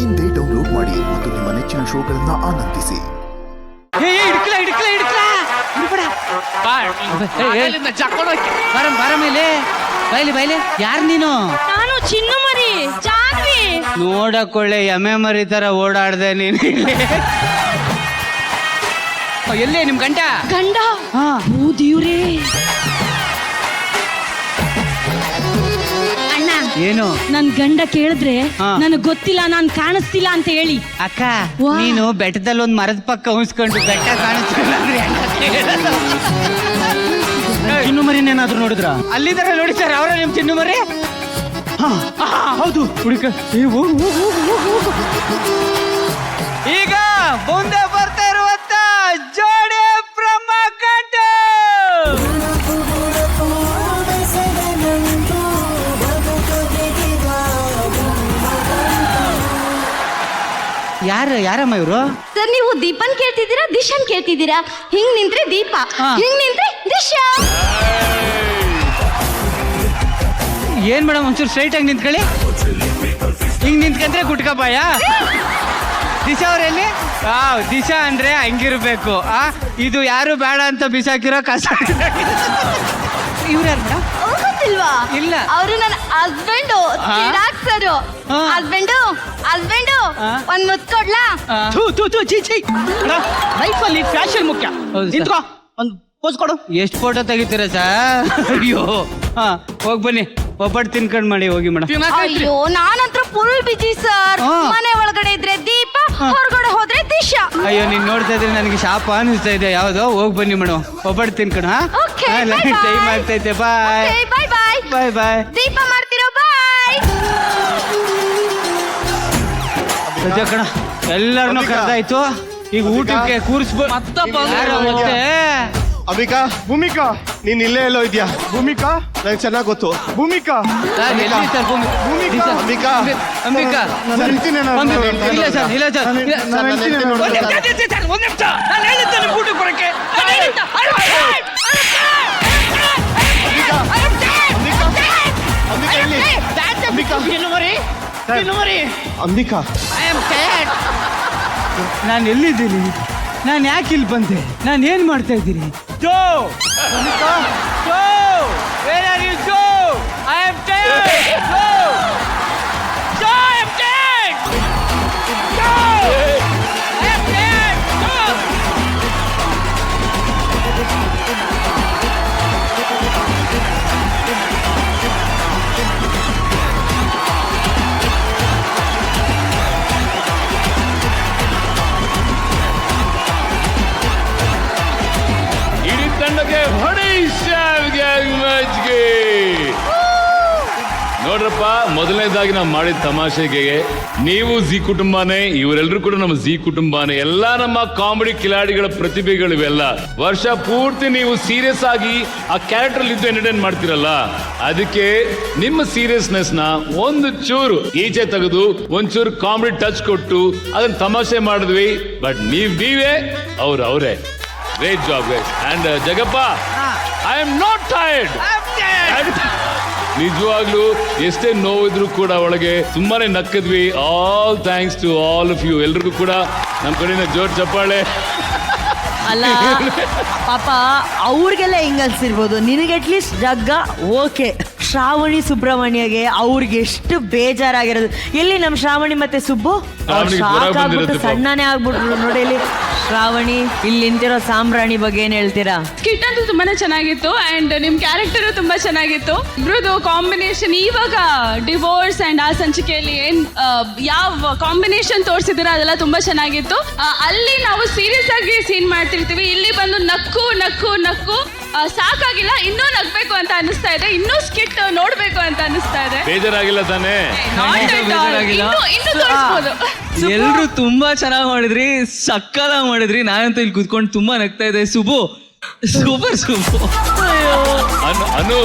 ಇಂದೇ ಡೌನ್ಲೋಡ್ ಮಾಡಿ ಮತ್ತು ನಿಮ್ಮ ನೆಚ್ಚಿನ ಶೋಗಳನ್ನ ಆನಂದಿಸಿ. ಯಾರು ನೀನು? ನಾನು ಚಿನ್ನು ಮರಿ ಜಾನ್ವಿ. ನೋಡಕೊಳ್ಳೆ ಎಮ್ಮೆ ಮರಿ ತರ ಓಡಾಡ್ದೆ ನೀನು. ಎಲ್ಲೇ ನಿಮ್ ಗಂಡ? ಗಂಡ ದೇವ್ರೇ. ಅಣ್ಣ ಏನು? ನನ್ ಗಂಡ ಕೇಳಿದ್ರೆ ನನಗ್ ಗೊತ್ತಿಲ್ಲ, ನಾನ್ ಕಾಣಿಸ್ತಿಲ್ಲ ಅಂತ ಹೇಳಿ. ಅಕ್ಕ ನೀನು ಬೆಟ್ಟದಲ್ಲಿ ಒಂದ್ ಮರದ ಪಕ್ಕ ಉಳಿಸ್ಕೊಂಡು ಬೆಟ್ಟ ಕಾಣಿಸ್ತಿಲ್ಲ ಅಂದ್ರೆ ಚಿನ್ನು ಮರಿನೇನಾದ್ರೂ ನೋಡಿದ್ರ? ಅಲ್ಲಿದ್ದಾರೆ ನೋಡಿ ಸರ್, ಅವರ ನಿಮ್ ಚಿನ್ನು ಮರಿ? ಹೌದು ಹುಡುಕ. ಈಗ ಮುಂದೆ ಬರ್ತಾ ಇರುವಂತ ಜೋಡಿ ಬ್ರಹ್ಮಕಂಠ. ಯಾರಮ್ಮ ಇವರು? ಸರ್, ನೀವು ದೀಪನ್ ಕೇಳ್ತಿದ್ದೀರಾ ದಿಶನ್ ಕೇಳ್ತಿದ್ದೀರಾ? ಹಿಂಗ್ ನಿಂತ್ರೆ ದೀಪ, ಹಿಂಗ್ ನಿಂತ್ರೆ ದಿಶಾ. ಏನ್ ಮೇಡಮ್, ಒಂಚೂರು ಸ್ಟ್ರೈಟ್ ಆಗಿ ನಿಂತ್ಕೊಳ್ಳಿ. ಹಿಂಗ್ ನಿಂತ್ಕೊಂಡ್ರೆ ಗುಟ್ಕಪಾಯ. ದಿಶಾ ಅವರಲ್ಲಿ ದಿಶಾ ಅಂದ್ರೆ ಹಂಗಿರ್ಬೇಕು. ಇದು ಯಾರು ಬೇಡ ಅಂತ ಬಿಸಾಕಿರೋ ಕಸ. ಇವ್ರ್ಯಾರು ಮೇಡಮ್? ಗೊತ್ತಿಲ್ವಾ? ಇಲ್ಲ. ಅವರು ನನ್ನ ಹಸ್ಬೆಂಡು, ಸರ್. ಹಸ್ಬೆಂಡು ಒಂದ್ ಮುತ್ತು ಕೊಡ್ಲಾ? ಲೈಫಲ್ಲಿ ಫ್ಯಾಷನ್ ಮುಖ್ಯ. ನಿಂತ್ಕೋ, ಒಂದು ಪೋಸ್ ಕೊಡು. ಎಷ್ಟು ಫೋಟೋ ತೆಗಿತೀರಾ ಸರ್? ಅಯ್ಯೋ ಹೋಗ್ ಬನ್ನಿ, ಒಬ್ಬಟ್ಟು ತಿನ್ಕೊಂಡ್ ಮಾಡಿ ಹೋಗಿ ಮೇಡಮ್. ಅಯ್ಯೋ, ನಾನಂತ್ರ ಫುಲ್ ಬಿಜಿ ಸರ್. ಮನೆ ಒಳಗಡೆ ಇದ್ರೆ ದೀಪ, ಹೊರಗಡೆ ಹೋದ್ರೆ ದಿಶಾ. ಅಯ್ಯೋ, ನೀನ್ ನೋಡ್ತಾ ಇದ್ರೆ ನನಗೆ ಶಾಪ ಅನಿಸ್ತಾ ಇದೆ. ಯಾವ್ದೋ ಹೋಗ್ ಬನ್ನಿ ಮೇಡಮ್, ಒಬ್ಬಟ್ಟು ತಿನ್ಕೊಂಡು. ಟೈಮ್ ಆಗ್ತೈತೆ. ಬಾಯ್ ಬಾಯ್ ಬಾಯ್ ಬಾಯ್ ಬಾಯ್. ದೀಪ ಮಾಡ್ತಿರೋ ಬಾಯ್. ಕಣ ಎಲ್ಲರನ್ನು ಕರೆದಾಯ್ತು. ಈಗ ಊಟಕ್ಕೆ ಕೂರಿಸ್ಬೋದು ಮತ್ತೆ. ಅಂಬಿಕಾ, ಭೂಮಿಕಾ, ನೀನ್ ಇಲ್ಲೇ ಎಲ್ಲೋ ಇದ್ಯಾ? ಭೂಮಿಕಾ, ನಂಗೆ ಚೆನ್ನಾಗ್ ಗೊತ್ತು. ಭೂಮಿಕಾ, ಅಂಬಿಕಾ, ಅಂಬಿಕಾ ಇಲ್ಲ ಸರ್, ಇಲ್ಲ ಸರ್. ಅಂಬಿಕಾ, ನಾನು ಎಲ್ಲಿದ್ದೀನಿ? ನಾನು ಯಾಕೆ ಇಲ್ಲಿ ಬಂದೆ? ನಾನು ಏನ್ ಮಾಡ್ತಾ ಇದ್ದೀನಿ? ಜೋ, ಜೋ, where are you, Joe? I am tired. Joe, Joe, I am tired. Joe, I am tired. ಜೋ. ಇಡೀ ತಂಡಕ್ಕೆ ಹೊಡಿ ನೋಡ್ರಪ್ಪ, ಮೊದಲನೇದಾಗಿ ನಾವು ಮಾಡಿದ ತಮಾಷೆಗೆ ನೀವು ಜಿ ಕುಟುಂಬನೇ, ಇವರೆಲ್ಲರೂ ಕೂಡ ನಮ್ಮ ಜಿ ಕುಟುಂಬನೇ. ಎಲ್ಲ ನಮ್ಮ ಕಾಮಿಡಿ ಕಿಲಾಡಿಗಳ ಪ್ರತಿಭೆಗಳು ಇವೆಲ್ಲ. ವರ್ಷ ಪೂರ್ತಿ ನೀವು ಸೀರಿಯಸ್ ಆಗಿ ಆ ಕ್ಯಾರೆಕ್ಟರ್ ಇದ್ದು ಎಂಟರ್ಟೈನ್ ಮಾಡ್ತಿರಲ್ಲ, ಅದಕ್ಕೆ ನಿಮ್ಮ ಸೀರಿಯಸ್ನೆಸ್ ನ ಒಂದು ಚೂರು ಈಚೆ ತೆಗೆದು ಒಂಚೂರು ಕಾಮಿಡಿ ಟಚ್ ಕೊಟ್ಟು ಅದನ್ನ ತಮಾಷೆ ಮಾಡಿದ್ವಿ. ಬಟ್ ನೀವೇ ಅವರೇ. Great job guys. And Jagappa, I am not tired. ನಿಜವಾಗ್ಲೂ ಎಷ್ಟೇ ನೋವಿದ್ರು ಕೂಡ ಒಳಗೆ ತುಂಬಾನೇ ನಕ್ಕದ್ವಿ. All thanks to all of you. ಎಲ್ರಿಗೂ ಕೂಡ ನಮ್ಮ ಕಡೆಯಿಂದ ಜೋರ್ ಚಪ್ಪಾಳೆ. ಅಲ್ಲ ಪಾಪ ಅವ್ರಿಗೆಲ್ಲ ಹಿಂಗ ಅನ್ಸಿರ್ಬೋದು, ನಿನಗೆ ಅಟ್ಲೀಸ್ಟ್ ಜಗ್ಗ ಓಕೆ. ಶ್ರಾವಣಿ ಸುಬ್ರಹ್ಮಣ್ಯಗೆ ಅವ್ರಿಗೆ ಎಷ್ಟು ಬೇಜಾರಾಗಿರೋದು. ಎಲ್ಲಿ ನಮ್ಮ ಶ್ರಾವಣಿ ಮತ್ತೆ ಸುಬ್ಬು ಶಾಕ್ ಆಗ್ಬಿಟ್ಟು ಸಣ್ಣನೇ ಆಗ್ಬಿಟ್ರು. ನೋಡಿ ಇಲ್ಲಿ ಶ್ರಾವಣಿ, ಇಲ್ಲಿ ನಿಂತಿರೋ ಸಾಂಬ್ರಾಣಿ ಬಗ್ಗೆ ಏನ್ ಹೇಳ್ತೀರಾ? ಸ್ಕಿಟ್ ಅಂತೂ ತುಂಬಾನೇ ಚೆನ್ನಾಗಿತ್ತು ಅಂಡ್ ನಿಮ್ ಕ್ಯಾರೆಕ್ಟರ್ ತುಂಬಾ ಚೆನ್ನಾಗಿತ್ತು. ಇಬ್ರದ್ದು ಕಾಂಬಿನೇಷನ್, ಇವಾಗ ಡಿವೋರ್ಸ್ ಅಂಡ್ ಆ ಸಂಚಿಕೆಯಲ್ಲಿ ಏನ್ ಯಾವ ಕಾಂಬಿನೇಷನ್ ತೋರಿಸಿದಿರ ಅದೆಲ್ಲ ತುಂಬಾ ಚೆನ್ನಾಗಿತ್ತು. ಅಲ್ಲಿ ನಾವು ಸೀರಿಯಸ್ ಆಗಿ ಸೀನ್ ಮಾಡ್ತಿರ್ತೀವಿ, ಇಲ್ಲಿ ಬಂದು ನಕ್ಕು ನಕ್ಕು ನಕ್ಕು ಸಾಕಾಗಿಲ್ಲ, ಇನ್ನೂ ನಗ್ಬೇಕು ಅಂತ ಅನಿಸ್ತಾ ಇದೆ, ಇನ್ನೂ ಸ್ಕಿಟ್ ನೋಡ್ಬೇಕು ಅಂತ ಅನಿಸ್ತಾ ಇದೆ. ಬೇಜಾರಾಗಿಲ್ಲ ತಾನೇ? ಇನ್ನು ತೋರಿಸ್ಬೋದು. ಎಲ್ರು ತುಂಬಾ ಚೆನ್ನಾಗಿ ಮಾಡಿದ್ರಿ, ಸಕ್ಕತ್ತಾಗಿ ಮಾಡಿದ್ರಿ. ನಾನಂತೂ ಇಲ್ಲಿ ಕೂತ್ಕೊಂಡು ತುಂಬಾ ನಗ್ತಾ ಇದ್ದೆ. ಸುಬ್ಬು ಸೂಪರ್. ಸುಬ್ಬು ಅನು